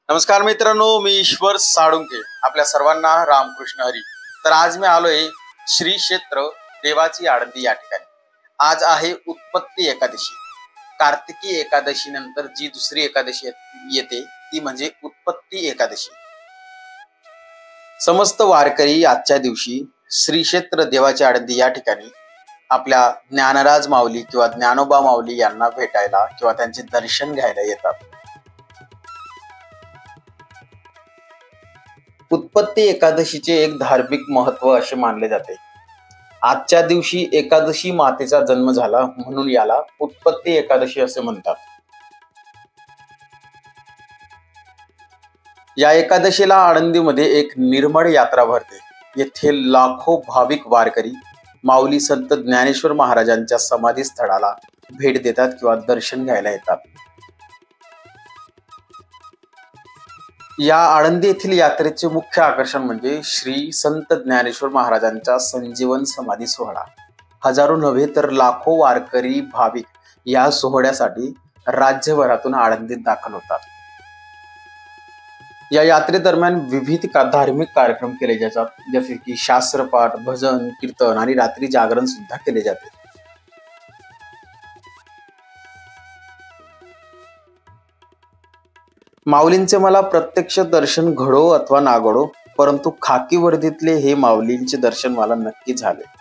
नमस्कार मित्रांनो, मी ईश्वर साळुंके. आपल्या सर्वांना रामकृष्ण हरी. तर आज मी आलोय श्री क्षेत्र देवाची आळंदी या ठिकाणी. आज आहे उत्पत्ती एकादशी. कार्तिकी एकादशी नंतर जी दुसरी एकादशी येते ती म्हणजे उत्पत्ती एकादशी. समस्त वारकरी आजच्या दिवशी श्री क्षेत्र देवाची आळंदी या ठिकाणी आपल्या ज्ञानराज माऊली किंवा ज्ञानोबा माऊली यांना भेटायला किंवा त्यांचे दर्शन घ्यायला येतात. उत्पत्ती एकादशीचे एक धार्मिक महत्व असे मानले जाते. आजच्या दिवशी एकादशी मातेचा जन्म झाला म्हणून याला उत्पत्ती एकादशी असे म्हणतात. या एकादशीला आळंदीमध्ये एक निर्मळ यात्रा भरते. येथे लाखो भाविक वारकरी माऊली संत ज्ञानेश्वर महाराजांच्या समाधी स्थळाला भेट देतात किंवा दर्शन घ्यायला येतात. या आळंदी येथील यात्रेचे मुख्य आकर्षण म्हणजे श्री संत ज्ञानेश्वर महाराजांचा संजीवन समाधी सोहळा. हजारो नव्हे तर लाखो वारकरी भाविक या सोहळ्यासाठी राज्यभरातून आळंदीत दाखल होतात. या यात्रेदरम्यान विविध धार्मिक कार्यक्रम केले जातात, जसे की शास्त्रपाठ, भजन, कीर्तन आणि रात्री जागरण सुद्धा केले जाते. माऊलींचे मला प्रत्यक्ष दर्शन घडो अथवा ना घडो, परंतु खाकी वर्दीतले हे माऊलींचे दर्शन मला नक्की झाले.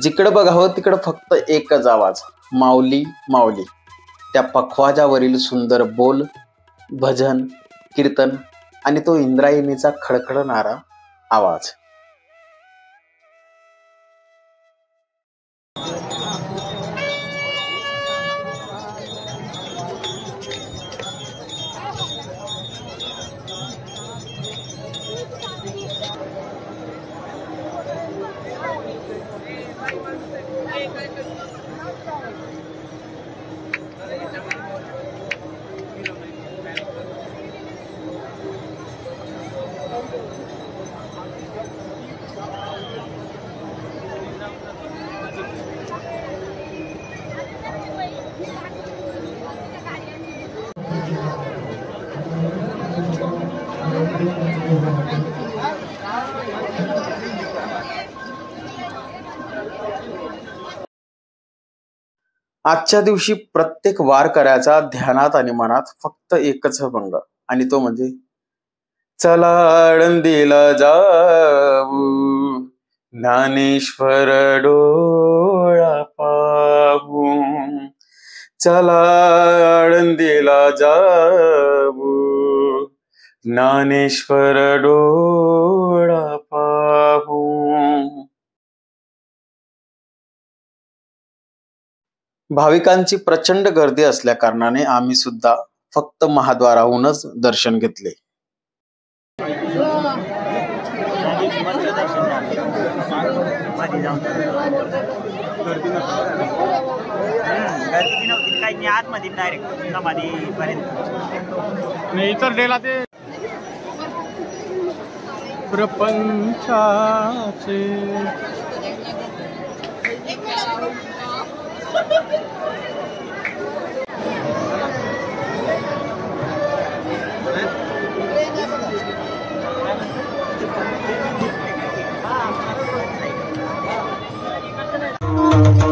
जिकडे बघावं तिकडे फक्त एकच आवाज, माऊली माऊली. त्या पखवाजावरील सुंदर बोल, भजन, कीर्तन आणि तो इंद्रायणीचा खळखळणारा आवाज. आजच्या दिवशी प्रत्येक वारकऱ्याचा ध्यानात आणि मनात फक्त एकच भंग, आणि तो म्हणजे चला आळंदीला जाऊ, ज्ञानेश्वर डोळा पाहू. चला आळंदीला जाऊ, ज्ञानेश्वर डोळा पाहू. भाविकांची प्रचंड गर्दी असल्या कारणाने आम्ही सुद्धा फक्त महाद्वाराहूनच दर्शन घेतले. प्रपंचाचे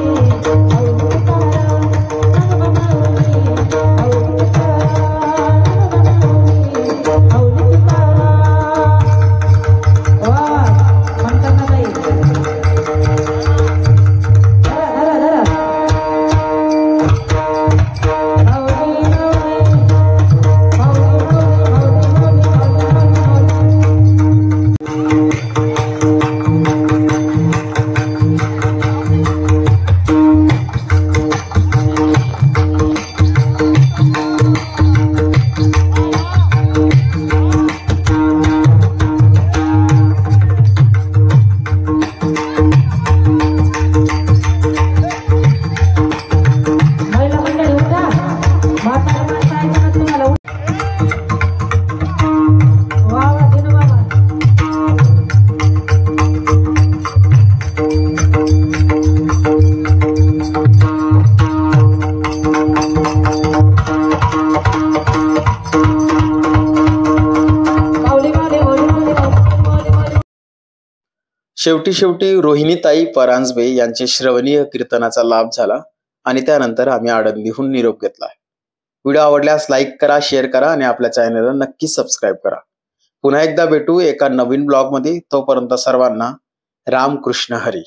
Thank you. शेवटी रोहिणीताई परांजपे यांचे श्रवणीय कीर्तनाचा लाभ झाला आणि त्यानंतर आम्ही आळंदीहून निरोप घेतला. व्हिडिओ आवडल्यास लाईक करा, शेअर करा आणि आपल्या चॅनलला नक्की सबस्क्राईब करा. पुन्हा एकदा भेटू एका नवीन ब्लॉगमध्ये. तोपर्यंत सर्वांना रामकृष्ण हरी.